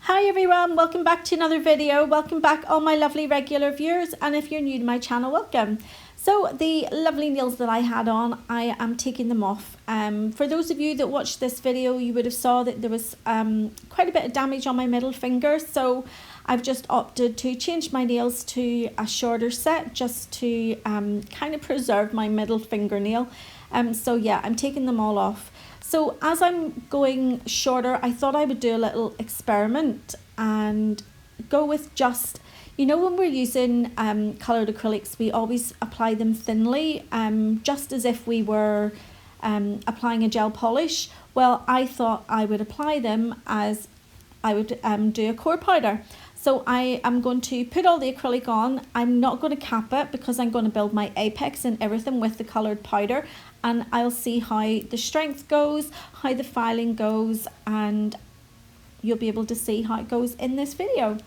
Hi everyone, welcome back to another video. Welcome back all my lovely regular viewers, and if you're new to my channel, welcome. So the lovely nails that I had on, I am taking them off. For those of you that watched this video, you would have saw that there was quite a bit of damage on my middle finger, so I've just opted to change my nails to a shorter set just to kind of preserve my middle fingernail. So yeah, I'm taking them all off. So as I'm going shorter, I thought I would do a little experiment and go with just, you know, when we're using coloured acrylics, we always apply them thinly, just as if we were applying a gel polish. Well, I thought I would apply them as I would do a core powder. So I am going to put all the acrylic on. I'm not going to cap it because I'm going to build my apex and everything with the coloured powder, and I'll see how the strength goes, how the filing goes, and you'll be able to see how it goes in this video.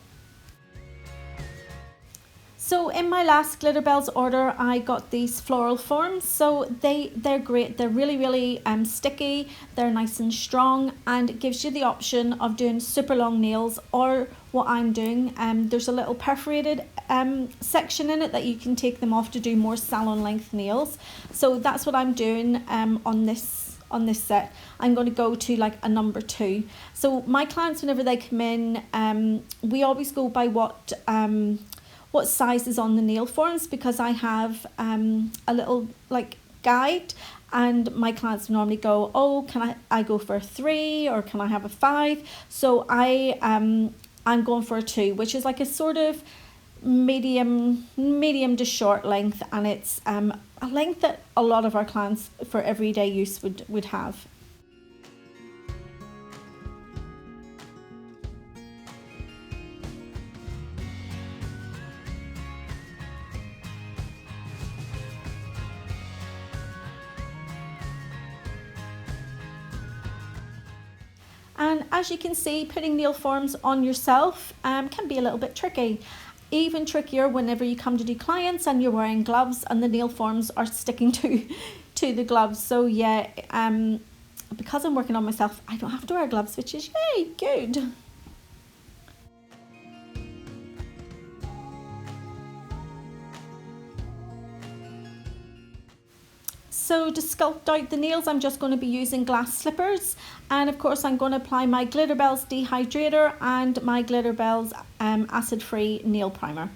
So in my last Glitterbels order, I got these floral forms. So they're great. They're really sticky. They're nice and strong, and it gives you the option of doing super long nails, or what I'm doing. There's a little perforated section in it that you can take them off to do more salon length nails. So that's what I'm doing on this set. I'm going to go to like a number 2. So my clients, whenever they come in, we always go by what size is on the nail forms, because I have a little like guide, and my clients normally go, oh, can I go for a 3 or can I have a 5? So I'm going for a 2, which is like a sort of medium to short length, and it's a length that a lot of our clients for everyday use would have. And as you can see, putting nail forms on yourself can be a little bit tricky. Even trickier whenever you come to do clients and you're wearing gloves and the nail forms are sticking to the gloves. So yeah, because I'm working on myself, I don't have to wear gloves, which is yay, good. So to sculpt out the nails, I'm just going to be using glass slippers, and of course I'm going to apply my Glitterbels dehydrator and my Glitterbels acid-free nail primer.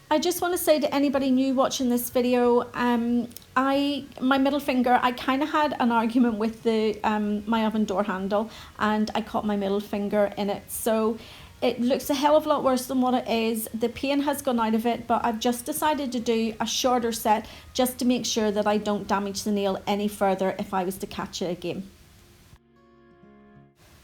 I just want to say to anybody new watching this video, my middle finger, I kind of had an argument with the my oven door handle, and I caught my middle finger in it. So it looks a hell of a lot worse than what it is. The pain has gone out of it, but I've just decided to do a shorter set just to make sure that I don't damage the nail any further if I was to catch it again.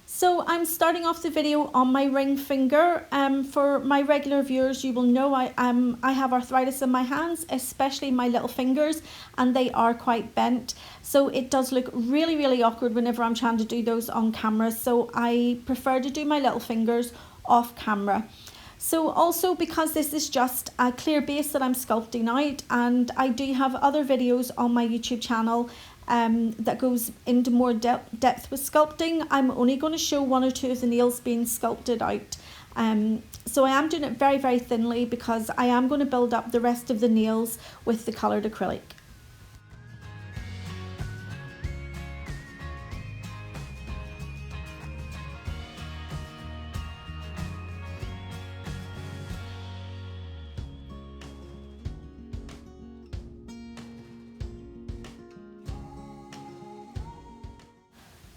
So I'm starting off the video on my ring finger. For my regular viewers, you will know I have arthritis in my hands, especially my little fingers, and they are quite bent. So it does look really awkward whenever I'm trying to do those on camera. So I prefer to do my little fingers off camera. So also, because this is just a clear base that I'm sculpting out, and I do have other videos on my YouTube channel that goes into more depth with sculpting, I'm only going to show 1 or 2 of the nails being sculpted out. So I am doing it very thinly because I am going to build up the rest of the nails with the coloured acrylic.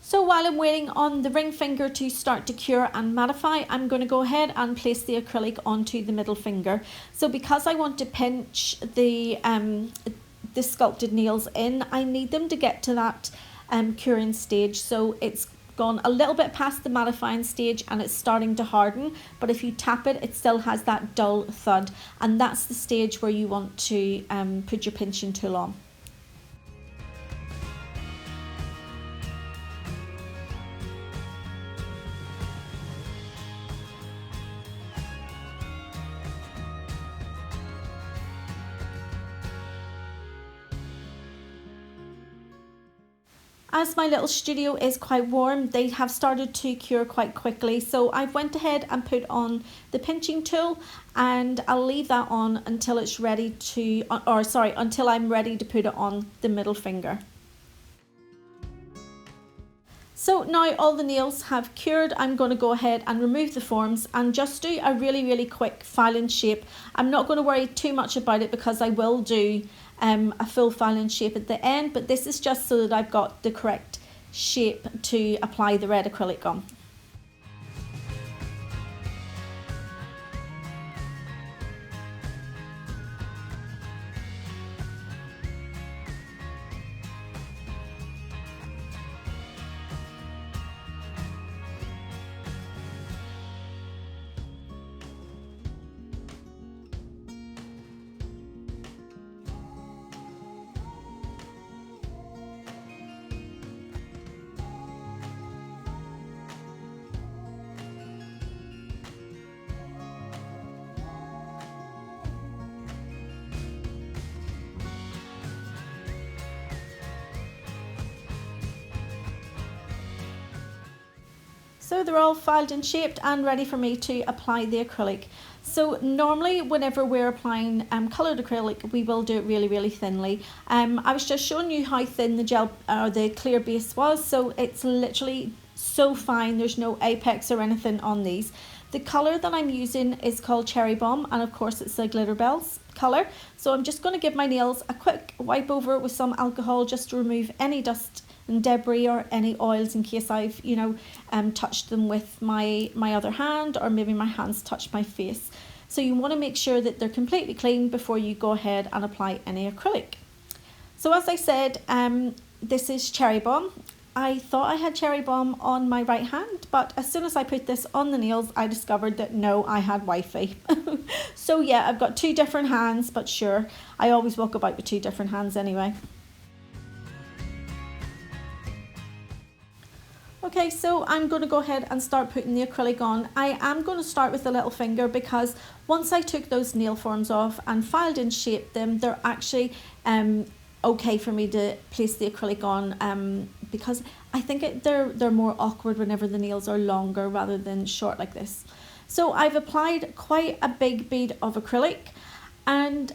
So while I'm waiting on the ring finger to start to cure and mattify, I'm going to go ahead and place the acrylic onto the middle finger. So because I want to pinch the sculpted nails in, I need them to get to that curing stage. So it's gone a little bit past the mattifying stage and it's starting to harden, but if you tap it, it still has that dull thud, and that's the stage where you want to put your pinching tool on. as my little studio is quite warm, they have started to cure quite quickly. So I went ahead and put on the pinching tool, and I'll leave that on until it's ready to, until I'm ready to put it on the middle finger. So now all the nails have cured, I'm going to go ahead and remove the forms and just do a really quick file and shape. I'm not going to worry too much about it because I will do a full file and shape at the end, but this is just so that I've got the correct shape to apply the red acrylic on. So they're all filed and shaped and ready for me to apply the acrylic. So normally whenever we're applying coloured acrylic, we will do it really thinly. I was just showing you how thin the gel or the clear base was, so it's literally so fine, there's no apex or anything on these. The colour that I'm using is called Cherry Bomb, and of course it's the Glitterbels colour. So I'm just going to give my nails a quick wipe over with some alcohol just to remove any dust and debris or any oils in case I've touched them with my other hand, or maybe my hands touched my face. So you want to make sure that they're completely clean before you go ahead and apply any acrylic. So as I said, this is Cherry Bomb. I thought I had Cherry Bomb on my right hand, but as soon as I put this on the nails, I discovered that no, I had Wi-Fi. So yeah, I've got two different hands, but sure, I always walk about with two different hands anyway. Okay, so I'm going to go ahead and start putting the acrylic on. I am going to start with the little finger because once I took those nail forms off and filed and shaped them, they're actually okay for me to place the acrylic on because I think they're more awkward whenever the nails are longer rather than short like this. So I've applied quite a big bead of acrylic, and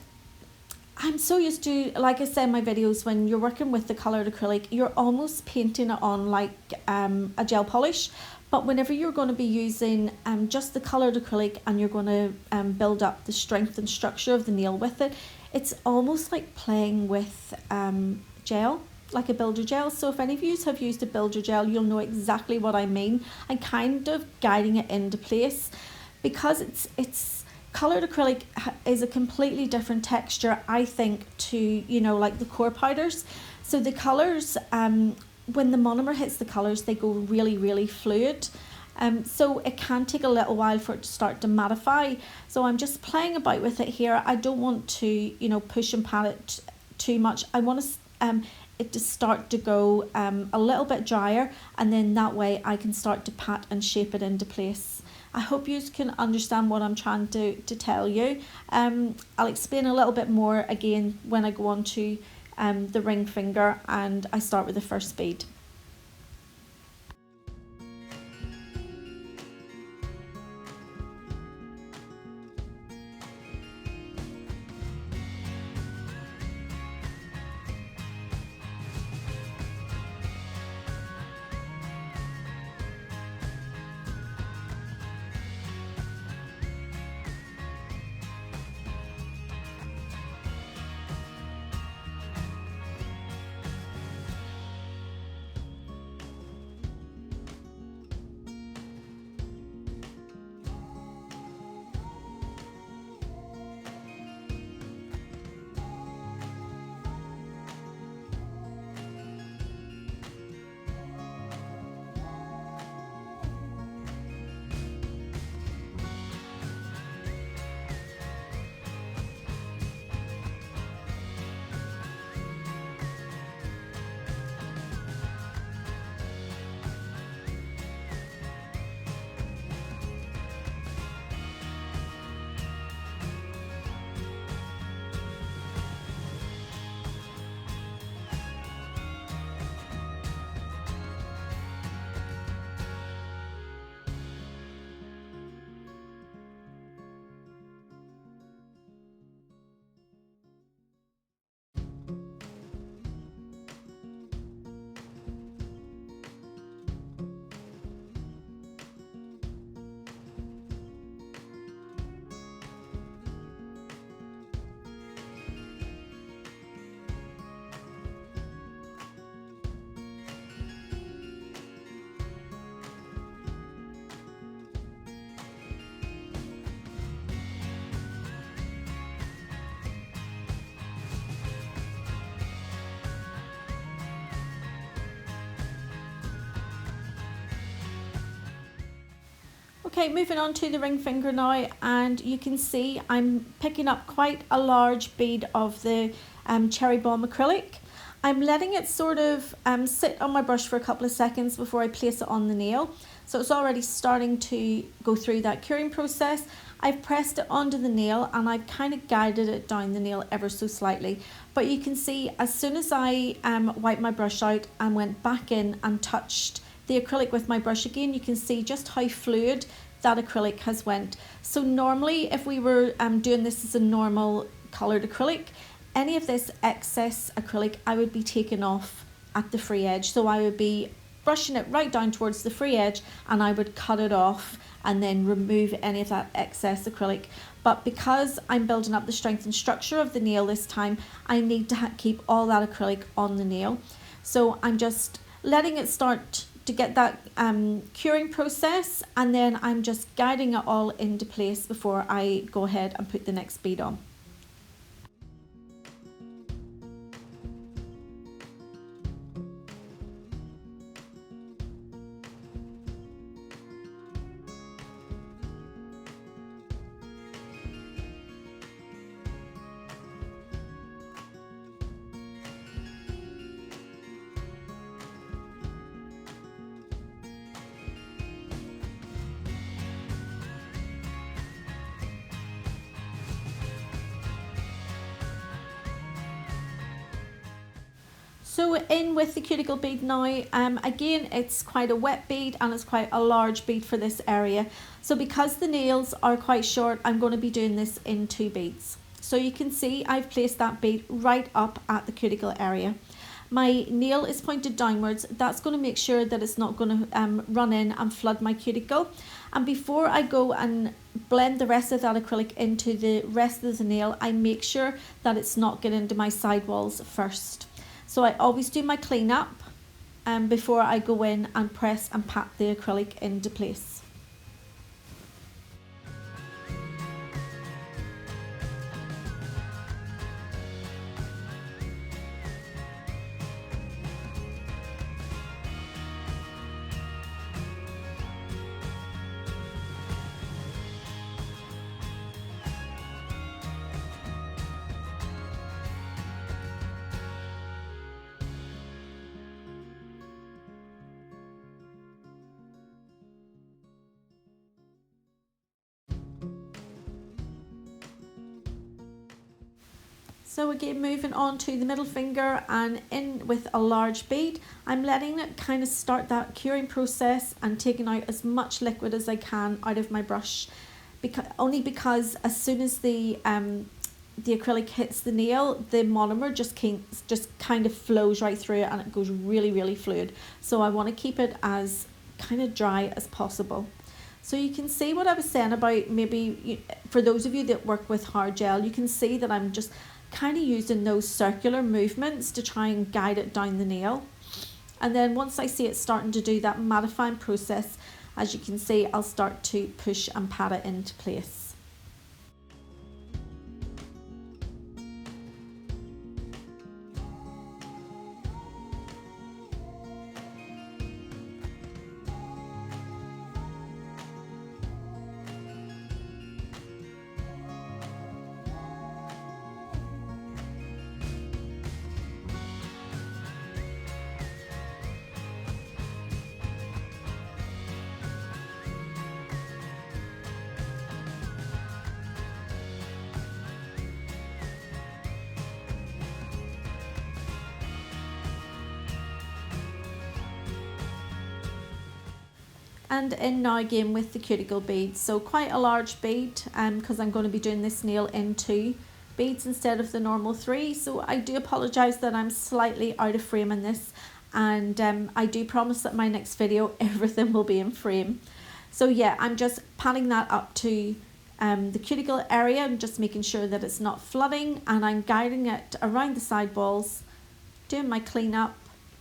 I'm so used to, like I said in my videos, when you're working with the coloured acrylic, you're almost painting it on like a gel polish. But whenever you're going to be using just the coloured acrylic and you're going to build up the strength and structure of the nail with it, it's almost like playing with gel, like a builder gel. So if any of you have used a builder gel, you'll know exactly what I mean. I'm kind of guiding it into place because it's coloured acrylic is a completely different texture, I think, to, like the core powders. So the colours, when the monomer hits the colours, they go really fluid. So it can take a little while for it to start to mattify. So I'm just playing about with it here. I don't want to, push and pat it too much. I want it to start to go a little bit drier, and then that way I can start to pat and shape it into place. I hope you can understand what I'm trying to tell you. I'll explain a little bit more again when I go on to the ring finger and I start with the first bead. Okay, moving on to the ring finger now, and you can see I'm picking up quite a large bead of the cherry bomb acrylic. I'm letting it sort of sit on my brush for a couple of seconds before I place it on the nail. So it's already starting to go through that curing process. I've pressed it onto the nail and I've kind of guided it down the nail ever so slightly. But you can see as soon as I wiped my brush out and went back in and touched the acrylic with my brush again, you can see just how fluid that acrylic has went. So normally if we were doing this as a normal coloured acrylic, any of this excess acrylic I would be taking off at the free edge. So I would be brushing it right down towards the free edge and I would cut it off and then remove any of that excess acrylic. But because I'm building up the strength and structure of the nail this time, I need to keep all that acrylic on the nail. So I'm just letting it start to get that curing process, and then I'm just guiding it all into place before I go ahead and put the next bead on. So in with the cuticle bead now, again it's quite a wet bead and it's quite a large bead for this area. So because the nails are quite short, I'm going to be doing this in 2 beads. So you can see I've placed that bead right up at the cuticle area. My nail is pointed downwards. That's going to make sure that it's not going to run in and flood my cuticle. And before I go and blend the rest of that acrylic into the rest of the nail, I make sure that it's not getting into my sidewalls first. So I always do my clean up before I go in and press and pat the acrylic into place. So again, moving on to the middle finger and in with a large bead, I'm letting it kind of start that curing process and taking out as much liquid as I can out of my brush, only because as soon as the acrylic hits the nail, the monomer just kind of flows right through it and it goes really fluid. So I want to keep it as kind of dry as possible. So you can see what I was saying about maybe for those of you that work with hard gel, you can see that I'm just kind of using those circular movements to try and guide it down the nail. And then once I see it starting to do that mattifying process, as you can see, I'll start to push and pat it into place. And in now again with the cuticle beads, so quite a large bead because I'm going to be doing this nail in 2 beads instead of the normal 3. So I do apologise that I'm slightly out of frame in this, and I do promise that my next video everything will be in frame. So yeah, I'm just patting that up to the cuticle area and just making sure that it's not flooding, and I'm guiding it around the side balls, doing my clean up,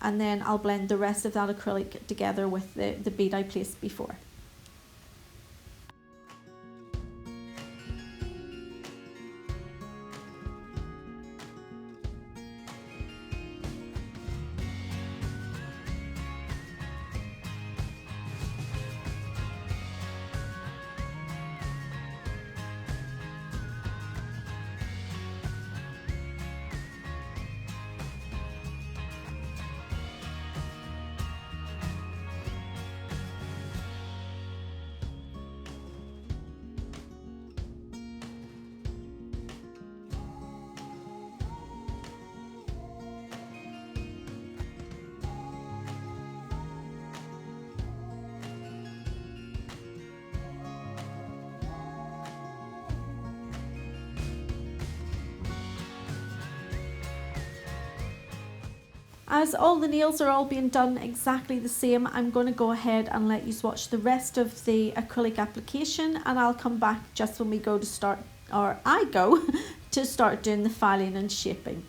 and then I'll blend the rest of that acrylic together with the bead I placed before. As all the nails are all being done exactly the same, I'm going to go ahead and let you swatch the rest of the acrylic application, and I'll come back just when we go to start, or I go to start doing the filing and shaping.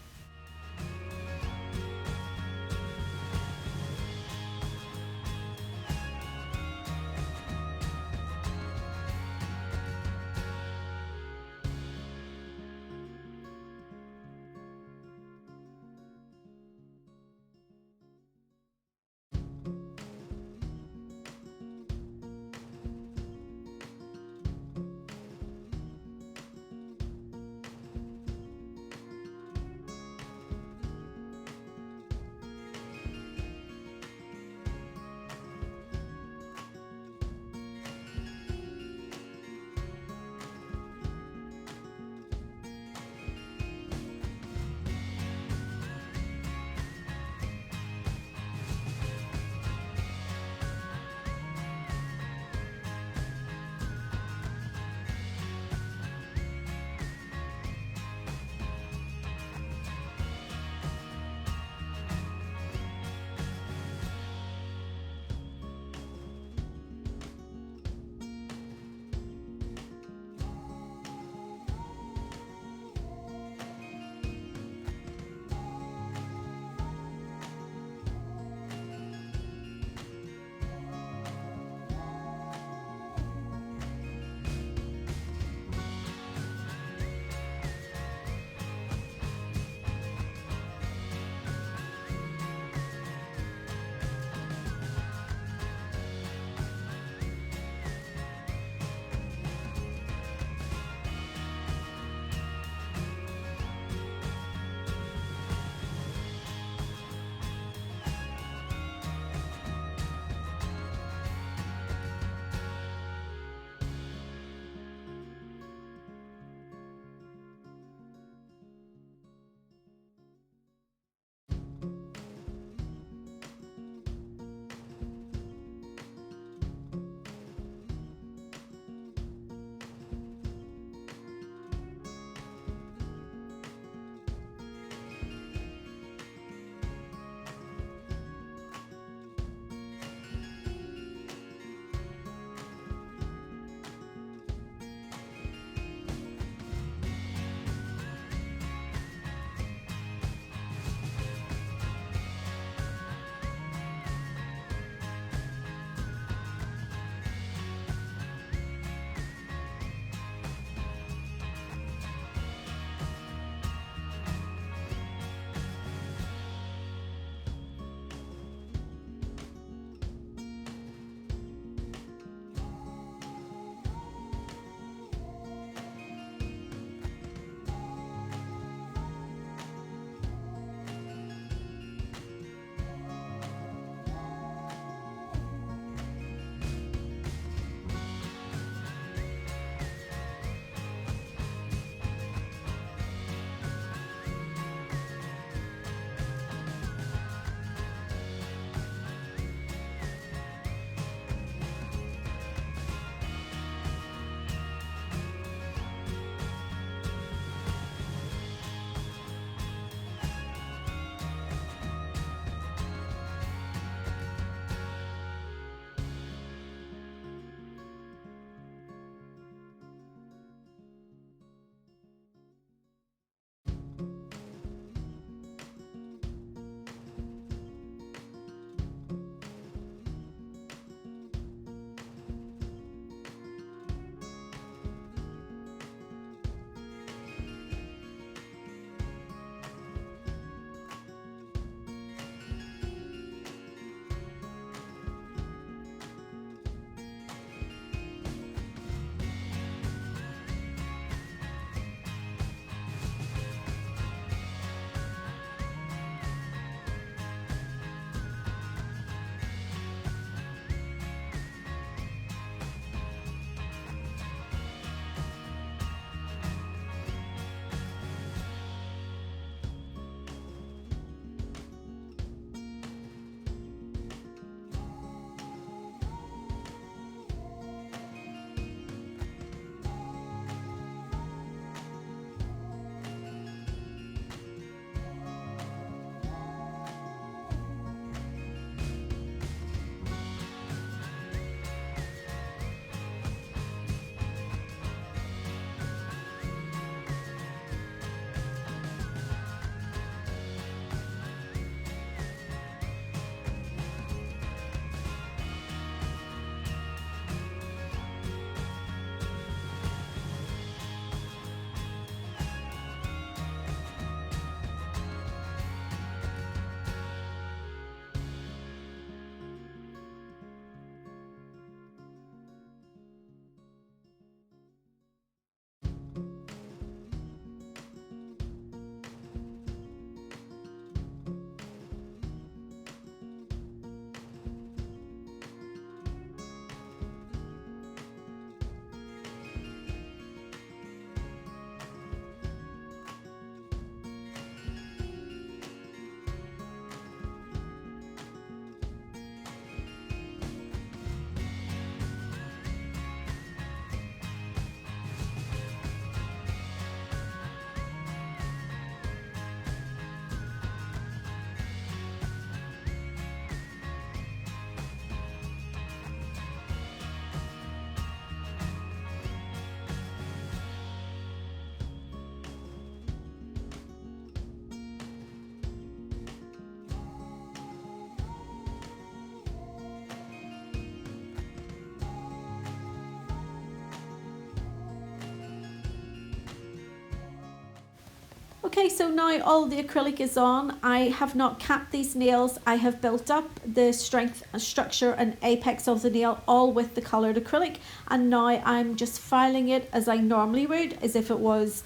Okay, so now all the acrylic is on. I have not capped these nails. I have built up the strength, structure and apex of the nail all with the coloured acrylic, and now I'm just filing it as I normally would, as if it was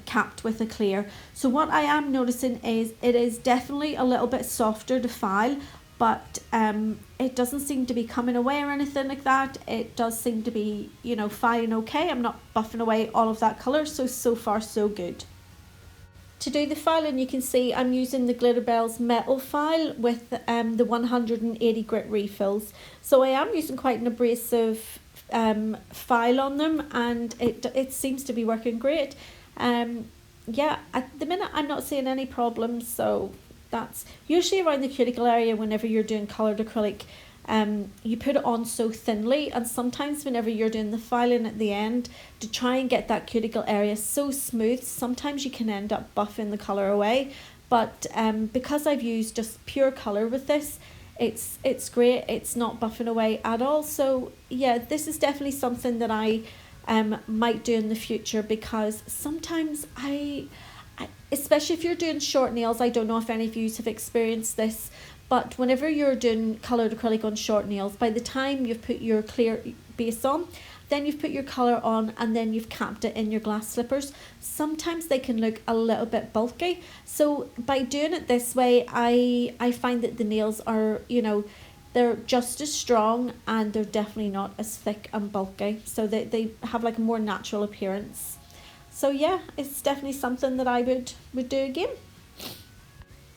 capped with a clear. So what I am noticing is it is definitely a little bit softer to file, but it doesn't seem to be coming away or anything like that. It does seem to be, you know, filing okay. I'm not buffing away all of that colour, so far so good. To do the filing, you can see I'm using the Glitterbels metal file with the 180 grit refills. So I am using quite an abrasive file on them, and it seems to be working great. Yeah, at the minute I'm not seeing any problems, so that's usually around the cuticle area. Whenever you're doing coloured acrylic, you put it on so thinly, and sometimes whenever you're doing the filing at the end to try and get that cuticle area so smooth, sometimes you can end up buffing the colour away. But because I've used just pure colour with this, it's great. It's not buffing away at all. So yeah, this is definitely something that I might do in the future, because sometimes I especially if you're doing short nails, I don't know if any of you have experienced this, but whenever you're doing coloured acrylic on short nails, by the time you've put your clear base on, then you've put your colour on, and then you've capped it in your glass slippers, sometimes they can look a little bit bulky. So by doing it this way, I find that the nails are, you know, they're just as strong, and they're definitely not as thick and bulky. So they have like a more natural appearance. So yeah, it's definitely something that I would do again.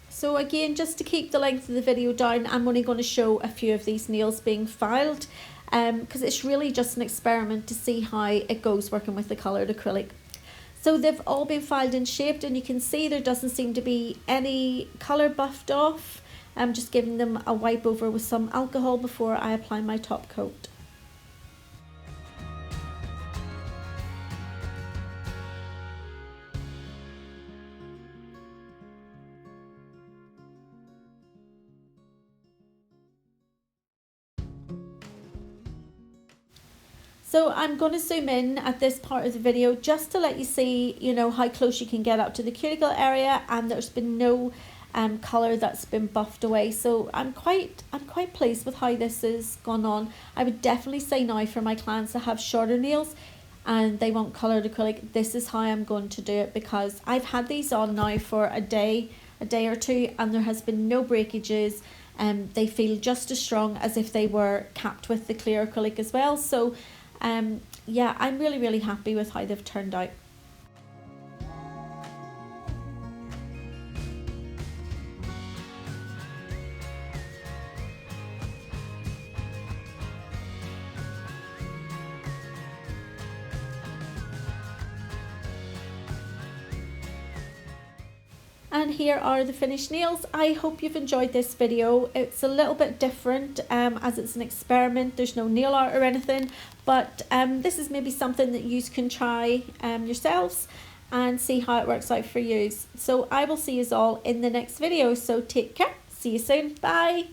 So again, just to keep the length of the video down, I'm only going to show a few of these nails being filed, because it's really just an experiment to see how it goes working with the coloured acrylic. So they've all been filed and shaped, and you can see there doesn't seem to be any colour buffed off. I'm just giving them a wipe over with some alcohol before I apply my top coat. So I'm going to zoom in at this part of the video just to let you see, you know, how close you can get up to the cuticle area, and there's been no colour that's been buffed away. So I'm quite pleased with how this has gone on. I would definitely say now for my clients that have shorter nails and they want coloured acrylic, this is how I'm going to do it, because I've had these on now for a day or two, and there has been no breakages. They feel just as strong as if they were capped with the clear acrylic as well. So yeah, I'm really happy with how they've turned out. And here are the finished nails. I hope you've enjoyed this video. It's a little bit different as it's an experiment. There's no nail art or anything, but this is maybe something that you can try yourselves and see how it works out for you. So I will see you all in the next video. So take care. See you soon. Bye.